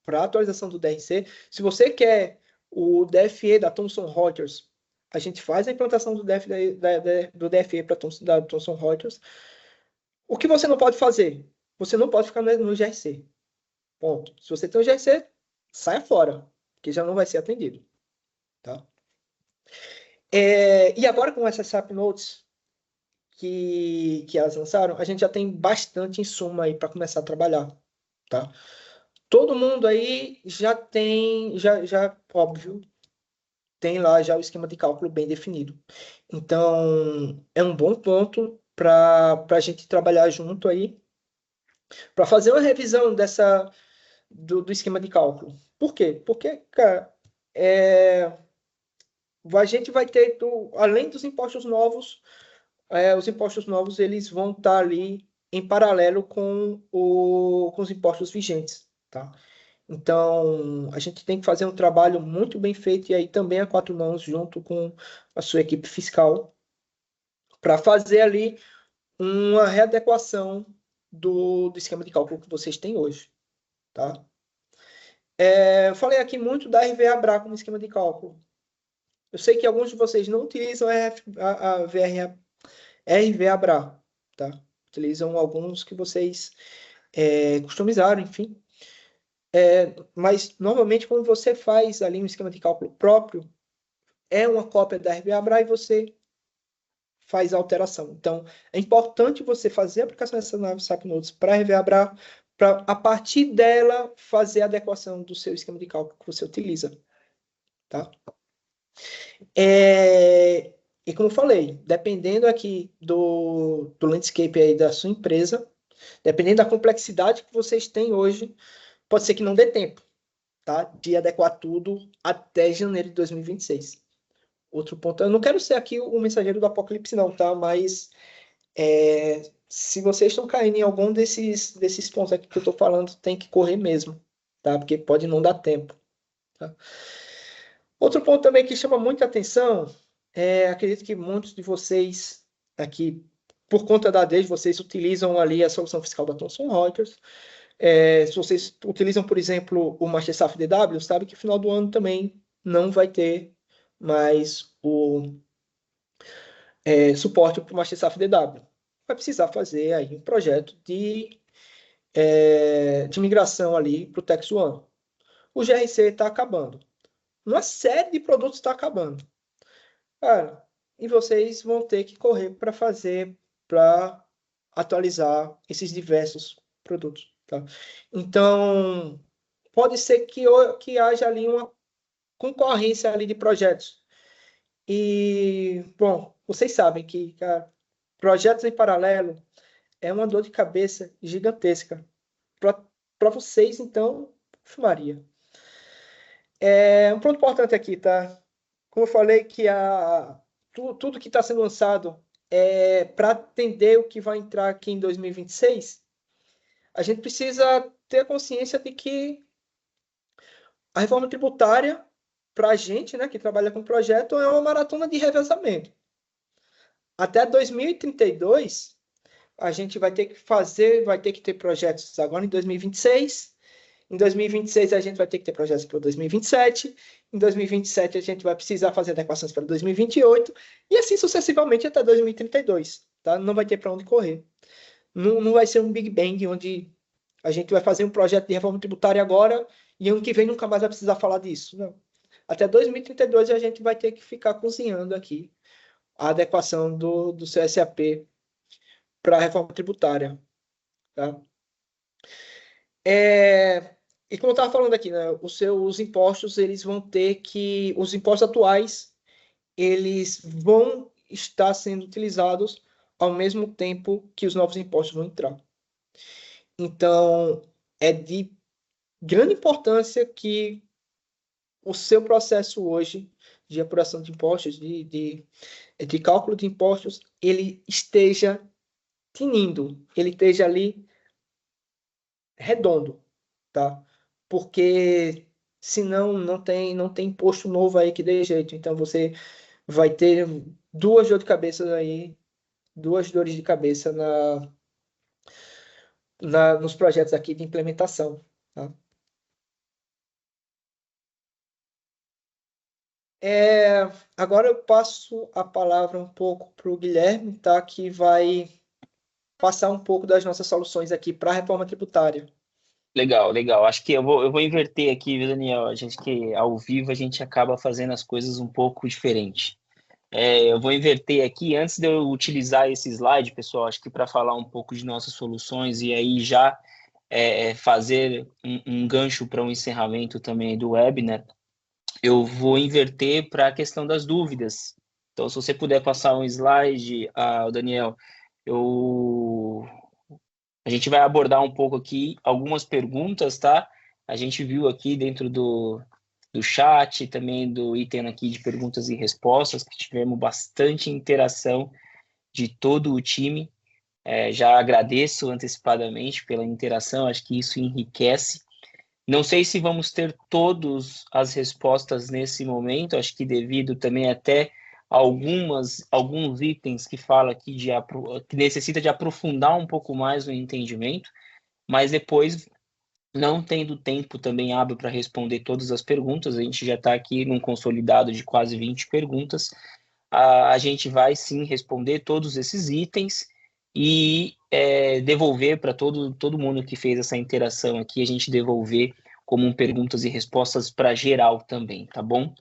para a atualização do DRC. Se você quer o DFE da Thomson Reuters, a gente faz a implantação do DFE da Thomson Reuters. O que você não pode fazer? você não pode ficar no GRC. Ponto. Se você tem um GRC, saia fora, que já não vai ser atendido. Tá? E agora com essas SAP Notes que elas lançaram, a gente já tem bastante insumo aí para começar a trabalhar. Tá? Todo mundo aí já tem, já óbvio, tem lá já o esquema de cálculo bem definido. Então, é um bom ponto para a gente trabalhar junto aí, para fazer uma revisão do esquema de cálculo. Por quê? Porque, cara, a gente vai ter, além dos impostos novos, os impostos novos eles vão estar ali em paralelo com os impostos vigentes, tá? Então, a gente tem que fazer um trabalho muito bem feito, e aí também a quatro mãos, junto com a sua equipe fiscal, para fazer ali uma readequação do esquema de cálculo que vocês têm hoje. Tá? Eu falei aqui muito da RVA-BRA como esquema de cálculo. Eu sei que alguns de vocês não utilizam a RVA-BRA, tá? Utilizam alguns que vocês customizaram, enfim. Mas, normalmente, quando você faz ali um esquema de cálculo próprio, é uma cópia da RVA-BRA e você faz a alteração. Então, é importante você fazer a aplicação dessa nave SAP Notes para a RVA-BRA, para, a partir dela, fazer a adequação do seu esquema de cálculo que você utiliza. Tá? E como eu falei, dependendo aqui do landscape aí da sua empresa, dependendo da complexidade que vocês têm hoje, pode ser que não dê tempo, tá? De adequar tudo até janeiro de 2026. Outro ponto, eu não quero ser aqui o mensageiro do apocalipse não, tá? Mas se vocês estão caindo em algum desses pontos aqui que eu estou falando, tem que correr mesmo, tá? Porque pode não dar tempo. Tá? Outro ponto também que chama muita atenção, acredito que muitos de vocês aqui, por conta da DES, vocês utilizam ali a solução fiscal da Thomson Reuters. Se vocês utilizam, por exemplo, o MasterSAF DW, sabe que no final do ano também não vai ter mais o suporte para o MasterSAF DW. Vai precisar fazer aí um projeto de migração ali para o Tex One. O GRC está acabando. Uma série de produtos está acabando. Cara, e vocês vão ter que correr para atualizar esses diversos produtos. Tá? Então, pode ser que haja ali uma concorrência ali de projetos. E, bom, vocês sabem que, cara, projetos em paralelo é uma dor de cabeça gigantesca. Para vocês, então, Maria. Um ponto importante aqui, tá? Como eu falei, que tudo que está sendo lançado para atender o que vai entrar aqui em 2026, a gente precisa ter a consciência de que a reforma tributária, para a gente, né, que trabalha com projeto, é uma maratona de revezamento. Até 2032, a gente vai ter que ter projetos agora em 2026. Em 2026, a gente vai ter que ter projetos para 2027. Em 2027, a gente vai precisar fazer adequações para 2028. E assim sucessivamente até 2032. Tá? Não vai ter para onde correr. Não vai ser um Big Bang onde a gente vai fazer um projeto de reforma tributária agora e ano que vem nunca mais vai precisar falar disso. Não. Até 2032, a gente vai ter que ficar cozinhando aqui a adequação do CSAP para a reforma tributária. Tá? E como eu estava falando aqui, né, os impostos, eles vão ter que... Os impostos atuais, eles vão estar sendo utilizados ao mesmo tempo que os novos impostos vão entrar. Então, é de grande importância que o seu processo hoje de apuração de impostos, de cálculo de impostos, ele esteja tinindo, ele esteja ali redondo, tá? Porque senão não tem imposto novo aí que dê jeito. Então você vai ter duas dores de cabeça aí, duas dores de cabeça nos projetos aqui de implementação, tá? Agora eu passo a palavra um pouco para o Guilherme, tá? Que vai passar um pouco das nossas soluções aqui para a reforma tributária. Legal, legal. Acho que eu vou inverter aqui, viu, Daniel? A gente que ao vivo a gente acaba fazendo as coisas um pouco diferente. Eu vou inverter aqui, antes de eu utilizar esse slide, pessoal, acho que para falar um pouco de nossas soluções e aí já fazer um gancho para um encerramento também do webinar, eu vou inverter para a questão das dúvidas. Então, se você puder passar um slide, Daniel, a gente vai abordar um pouco aqui algumas perguntas, tá? A gente viu aqui dentro do chat, também do item aqui de perguntas e respostas, que tivemos bastante interação de todo o time. Já agradeço antecipadamente pela interação, acho que isso enriquece. Não sei se vamos ter todas as respostas nesse momento, acho que devido também até alguns itens que fala aqui que necessita de aprofundar um pouco mais o entendimento, mas depois, não tendo tempo também hábil para responder todas as perguntas, a gente já está aqui num consolidado de quase 20 perguntas, a gente vai sim responder todos esses itens e devolver para todo mundo que fez essa interação aqui, a gente devolver como perguntas e respostas para geral também, tá bom?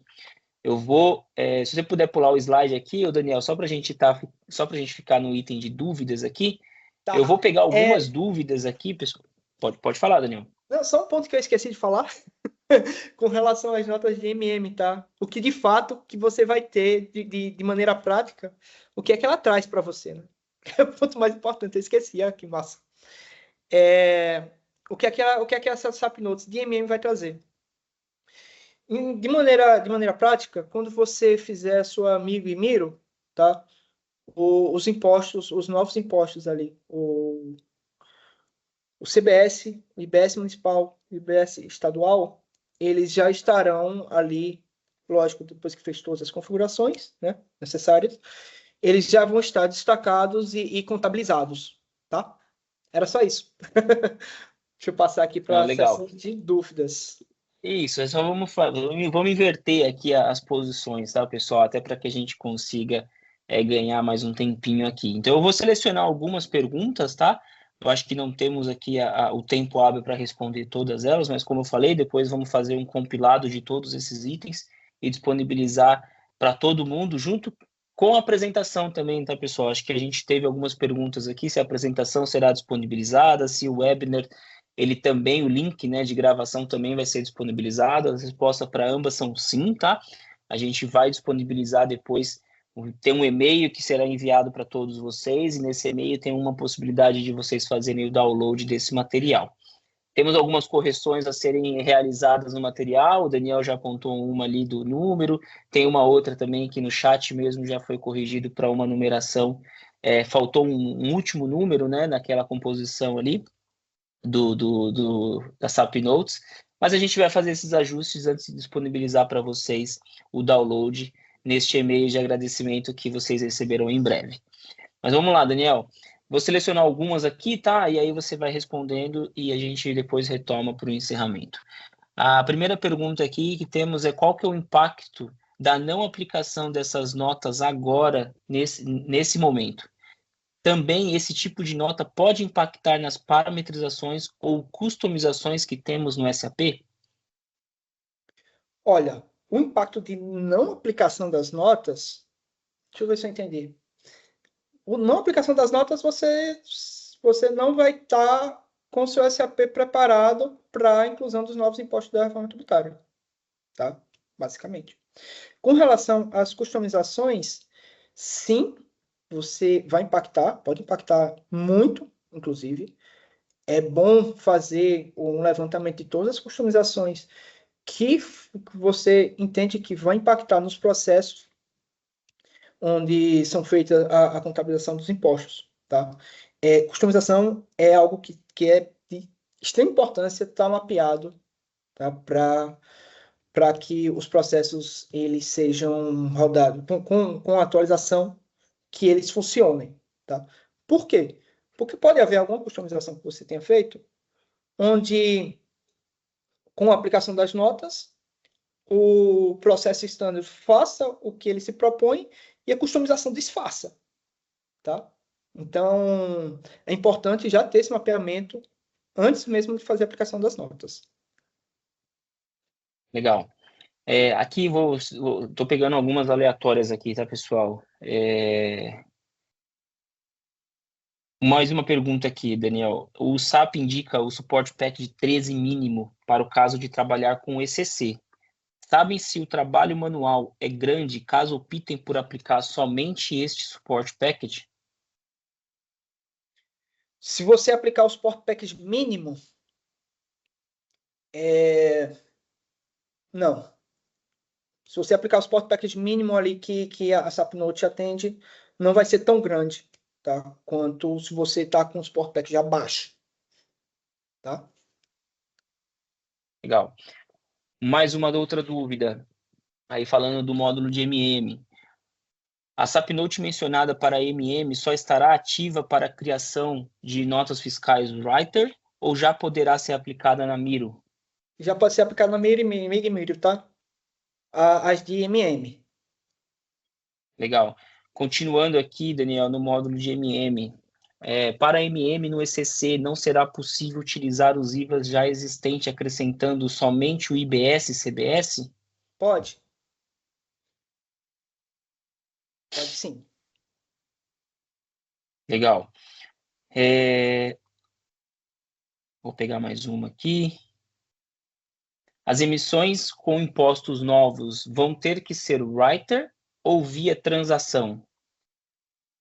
Eu vou, se você puder pular o slide aqui, Daniel, só para a gente ficar no item de dúvidas aqui, Tá. eu vou pegar algumas dúvidas aqui, pessoal. Pode falar, Daniel. Não, só um ponto que eu esqueci de falar com relação às notas de MM, tá? O que de fato que você vai ter de maneira prática, o que é que ela traz para você, né? É o ponto mais importante, eu esqueci, que massa. O que é que essa SAP Notes de MM vai trazer? De maneira prática, quando você fizer sua Amigo e Miro, tá? Os impostos, os novos impostos ali, o CBS, o IBS municipal, o IBS estadual, eles já estarão ali, lógico, depois que fez todas as configurações, né, necessárias, eles já vão estar destacados e contabilizados, tá? Era só isso. Deixa eu passar aqui para a sessão de dúvidas. Isso, é só vamos inverter aqui as posições, tá, pessoal? Até para que a gente consiga ganhar mais um tempinho aqui. Então, eu vou selecionar algumas perguntas, tá? Eu acho que não temos aqui o tempo hábil para responder todas elas, mas como eu falei, depois vamos fazer um compilado de todos esses itens e disponibilizar para todo mundo, junto com a apresentação também, tá, pessoal? Acho que a gente teve algumas perguntas aqui, se a apresentação será disponibilizada, se o webinar ele também, o link, né, de gravação também vai ser disponibilizado. As respostas para ambas são sim, tá? A gente vai disponibilizar depois, tem um e-mail que será enviado para todos vocês, e nesse e-mail tem uma possibilidade de vocês fazerem o download desse material. Temos algumas correções a serem realizadas no material, o Daniel já apontou uma ali do número, tem uma outra também que no chat mesmo já foi corrigido para uma numeração, faltou um último número, né, naquela composição ali, da SAP Notes, mas a gente vai fazer esses ajustes antes de disponibilizar para vocês o download neste e-mail de agradecimento que vocês receberão em breve. Mas vamos lá, Daniel. Vou selecionar algumas aqui, tá? E aí você vai respondendo e a gente depois retoma para o encerramento. A primeira pergunta aqui que temos é qual que é o impacto da não aplicação dessas notas agora, nesse momento? Também esse tipo de nota pode impactar nas parametrizações ou customizações que temos no SAP? Olha, o impacto de não aplicação das notas, deixa eu ver se eu entendi. O não aplicação das notas, você não vai estar com o seu SAP preparado para a inclusão dos novos impostos da reforma tributária, tá? Basicamente. Com relação às customizações, sim, você vai impactar, pode impactar muito, inclusive. É bom fazer um levantamento de todas as customizações que você entende que vai impactar nos processos onde são feitas a contabilização dos impostos, tá? Customização é algo que é de extrema importância estar mapeado, tá? Para que os processos eles sejam rodados com a atualização que eles funcionem, tá? Por quê? Porque pode haver alguma customização que você tenha feito onde, com a aplicação das notas, o processo standard faça o que ele se propõe e a customização desfaça, tá? Então, é importante já ter esse mapeamento antes mesmo de fazer a aplicação das notas. Legal. Aqui tô pegando algumas aleatórias aqui, tá, pessoal? Mais uma pergunta aqui, Daniel. O SAP indica o suporte package 13 mínimo para o caso de trabalhar com ECC. Sabem se o trabalho manual é grande caso optem por aplicar somente este suporte package? Se você aplicar o suporte package mínimo, não. Se você aplicar o suporte package mínimo ali que a SAP Note atende, não vai ser tão grande, tá? Quanto se você está com o suporte package abaixo, tá? Legal. Mais uma outra dúvida. Aí falando do módulo de MM. A SAP Note mencionada para MM só estará ativa para a criação de notas fiscais Writer ou já poderá ser aplicada na Miro? Já pode ser aplicado na Miro, tá? As de MM. Legal. Continuando aqui, Daniel, no módulo de MM. Para MM no ECC, não será possível utilizar os IVAs já existentes, acrescentando somente o IBS e CBS? Pode. Pode sim. Legal. Vou pegar mais uma aqui. As emissões com impostos novos vão ter que ser writer ou via transação?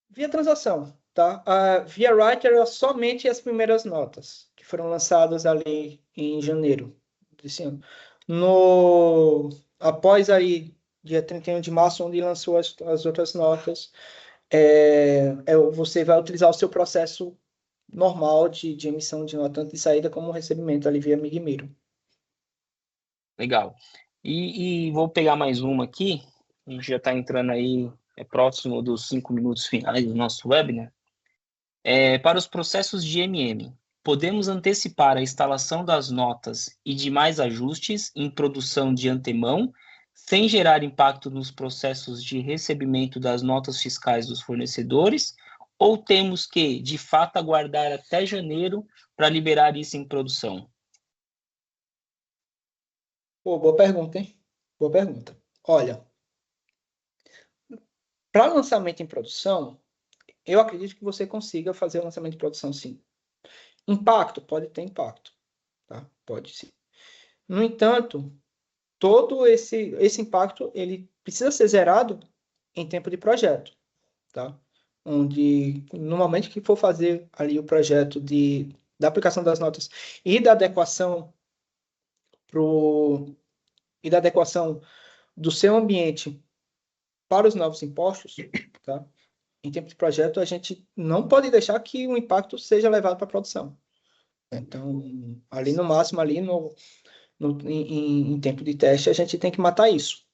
Via transação, tá? Via Writer é somente as primeiras notas, que foram lançadas ali em janeiro desse ano. Após aí, dia 31 de março, onde lançou as outras notas, você vai utilizar o seu processo normal de emissão de nota, tanto de saída como recebimento ali via Migmiro. Legal. E vou pegar mais uma aqui. A gente já está entrando aí, próximo dos 5 minutos finais do nosso webinar. Para os processos de MM, podemos antecipar a instalação das notas e demais ajustes em produção de antemão, sem gerar impacto nos processos de recebimento das notas fiscais dos fornecedores, ou temos que, de fato, aguardar até janeiro para liberar isso em produção? Pô, boa pergunta, hein? Boa pergunta. Olha, para lançamento em produção, eu acredito que você consiga fazer o lançamento em produção, sim. Impacto? Pode ter impacto, tá? Pode sim. No entanto, todo esse impacto ele precisa ser zerado em tempo de projeto, tá? Onde, no momento que for fazer ali o projeto da aplicação das notas e da adequação da adequação do seu ambiente para os novos impostos, tá? Em tempo de projeto, a gente não pode deixar que o impacto seja levado para a produção. Então, ali no máximo, ali em tempo de teste, a gente tem que matar isso.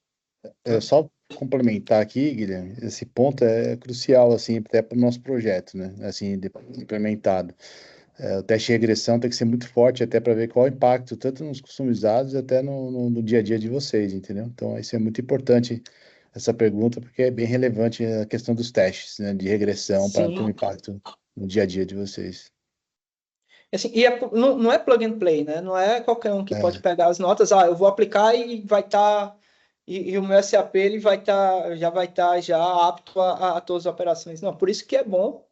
Só complementar aqui, Guilherme, esse ponto é crucial, assim, até para o nosso projeto, né? Assim, implementado. O teste de regressão tem que ser muito forte até para ver qual o impacto, tanto nos customizados até no dia a dia de vocês, entendeu? Então, isso é muito importante, essa pergunta, porque é bem relevante a questão dos testes, né, de regressão para ter um Sim. impacto no dia a dia de vocês. Assim, não é plug and play, né? Não é qualquer um que pode É. pegar as notas, eu vou aplicar e vai estar. E o meu SAP ele já vai estar já apto a todas as operações. Não, por isso que é bom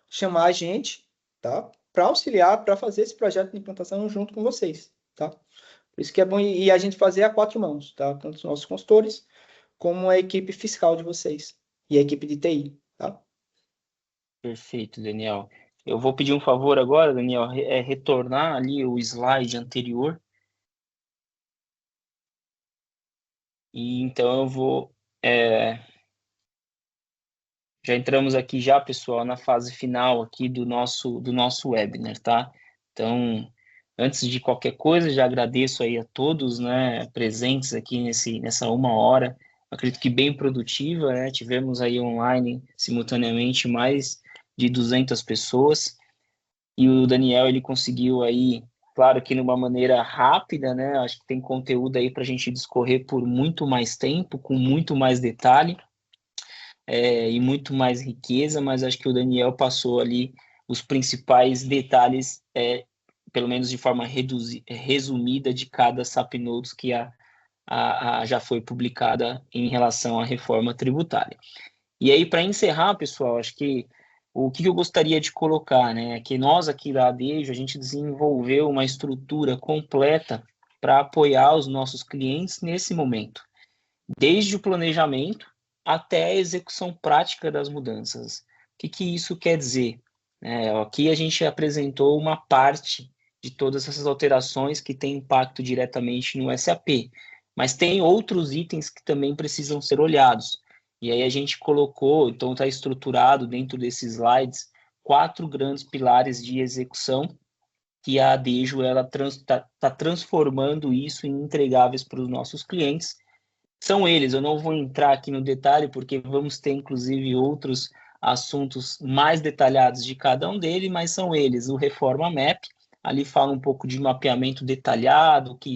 chamar a gente, tá? Para auxiliar, para fazer esse projeto de implantação junto com vocês, tá? Por isso que é bom a gente fazer a quatro mãos, tá? Tanto os nossos consultores, como a equipe fiscal de vocês e a equipe de TI, tá? Perfeito, Daniel. Eu vou pedir um favor agora, Daniel, retornar ali o slide anterior. E então eu vou. Já entramos aqui já, pessoal, na fase final aqui do nosso webinar, tá? Então, antes de qualquer coisa, já agradeço aí a todos, né, presentes aqui nessa 1 hora. Acredito que bem produtiva, né? Tivemos aí online simultaneamente mais de 200 pessoas. E o Daniel, ele conseguiu aí, claro que de uma maneira rápida, né? Acho que tem conteúdo aí para a gente discorrer por muito mais tempo, com muito mais detalhe. e muito mais riqueza, mas acho que o Daniel passou ali os principais detalhes, pelo menos de forma resumida, de cada SAP Notes que já foi publicada em relação à reforma tributária. E aí, para encerrar, pessoal, acho que o que eu gostaria de colocar, né, é que nós aqui da Adejo, a gente desenvolveu uma estrutura completa para apoiar os nossos clientes nesse momento, desde o planejamento até a execução prática das mudanças. O que isso quer dizer? Aqui a gente apresentou uma parte de todas essas alterações que têm impacto diretamente no SAP, mas tem outros itens que também precisam ser olhados. E aí a gente colocou, então está estruturado dentro desses slides, 4 grandes pilares de execução, que a Adejo está transformando isso em entregáveis para os nossos clientes. São eles, eu não vou entrar aqui no detalhe, porque vamos ter, inclusive, outros assuntos mais detalhados de cada um deles, mas são eles. O Reforma Map, ali fala um pouco de mapeamento detalhado, o que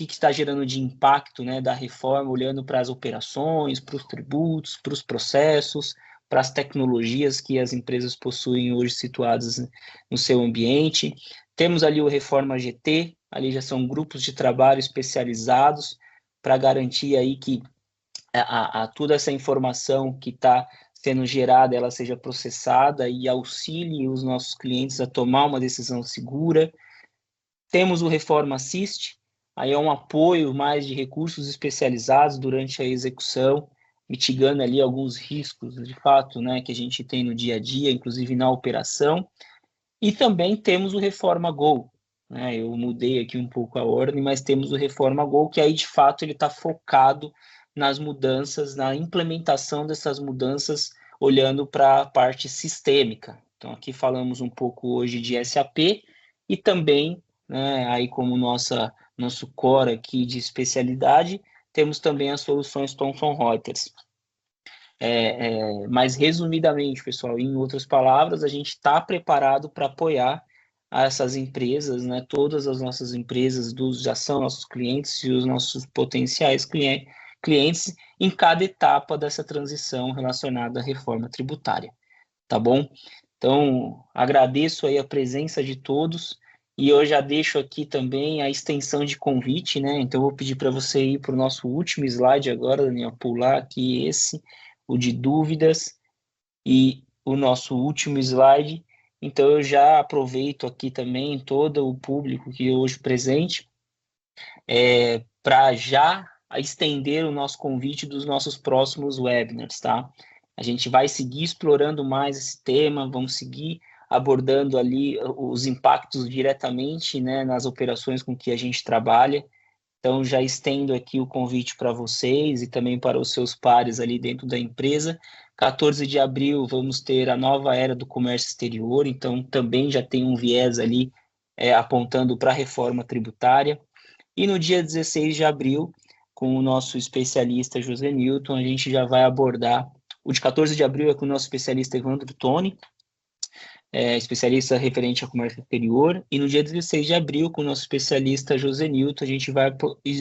está gerando de impacto, né, da reforma, olhando para as operações, para os tributos, para os processos, para as tecnologias que as empresas possuem hoje situadas no seu ambiente. Temos ali o Reforma GT, ali já são grupos de trabalho especializados para garantir aí que toda essa informação que está sendo gerada, ela seja processada e auxilie os nossos clientes a tomar uma decisão segura. Temos o Reforma Assist, aí é um apoio mais de recursos especializados durante a execução, mitigando ali alguns riscos, de fato, né, que a gente tem no dia a dia, inclusive na operação. E também temos o Reforma Go, né? Eu mudei aqui um pouco a ordem, mas temos o Reforma Go, que aí, de fato, ele está focado nas mudanças, na implementação dessas mudanças, olhando para a parte sistêmica. Então, aqui falamos um pouco hoje de SAP e também, né, aí como nosso core aqui de especialidade, temos também as soluções Thomson Reuters. Mas resumidamente, pessoal, em outras palavras, a gente está preparado para apoiar essas empresas, né? Todas as nossas empresas já são nossos clientes e os nossos potenciais clientes em cada etapa dessa transição relacionada à reforma tributária, tá bom? Então, agradeço aí a presença de todos e eu já deixo aqui também a extensão de convite, né? Então, eu vou pedir para você ir para o nosso último slide agora, Daniel, pular aqui o de dúvidas e o nosso último slide. Então, eu já aproveito aqui também todo o público que é hoje presente para já estender o nosso convite dos nossos próximos webinars, tá? A gente vai seguir explorando mais esse tema, vamos seguir abordando ali os impactos diretamente, né, nas operações com que a gente trabalha. Então, já estendo aqui o convite para vocês e também para os seus pares ali dentro da empresa. 14 de abril, vamos ter a nova era do comércio exterior, então também já tem um viés ali apontando para a reforma tributária. E no dia 16 de abril, com o nosso especialista José Newton, a gente já vai abordar. O de 14 de abril é com o nosso especialista Evandro Toni, especialista referente ao comércio exterior, e no dia 16 de abril, com o nosso especialista José Newton, a gente vai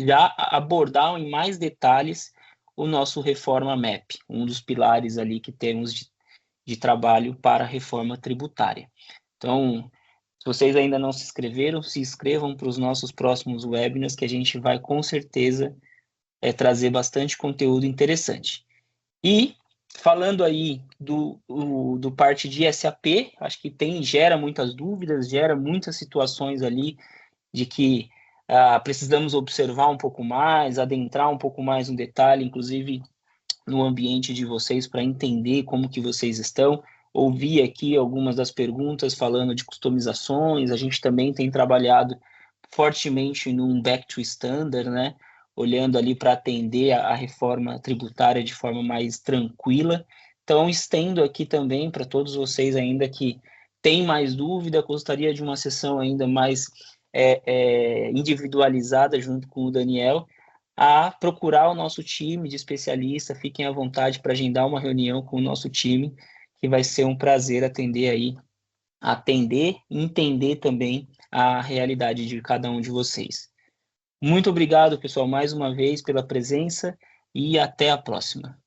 já abordar em mais detalhes o nosso Reforma Map, um dos pilares ali que temos de trabalho para a reforma tributária. Então, se vocês ainda não se inscreveram, se inscrevam para os nossos próximos webinars, que a gente vai, com certeza, trazer bastante conteúdo interessante. E falando aí do parte de SAP, acho que gera muitas dúvidas, gera muitas situações ali de que precisamos observar um pouco mais, adentrar um pouco mais no detalhe, inclusive no ambiente de vocês, para entender como que vocês estão. Ouvi aqui algumas das perguntas falando de customizações, a gente também tem trabalhado fortemente num back to standard, né? Olhando ali para atender a reforma tributária de forma mais tranquila. Então, estendo aqui também para todos vocês ainda que têm mais dúvida, gostaria de uma sessão ainda mais individualizada junto com o Daniel, a procurar o nosso time de especialista. Fiquem à vontade para agendar uma reunião com o nosso time, que vai ser um prazer atender e entender também a realidade de cada um de vocês. Muito obrigado, pessoal, mais uma vez pela presença e até a próxima.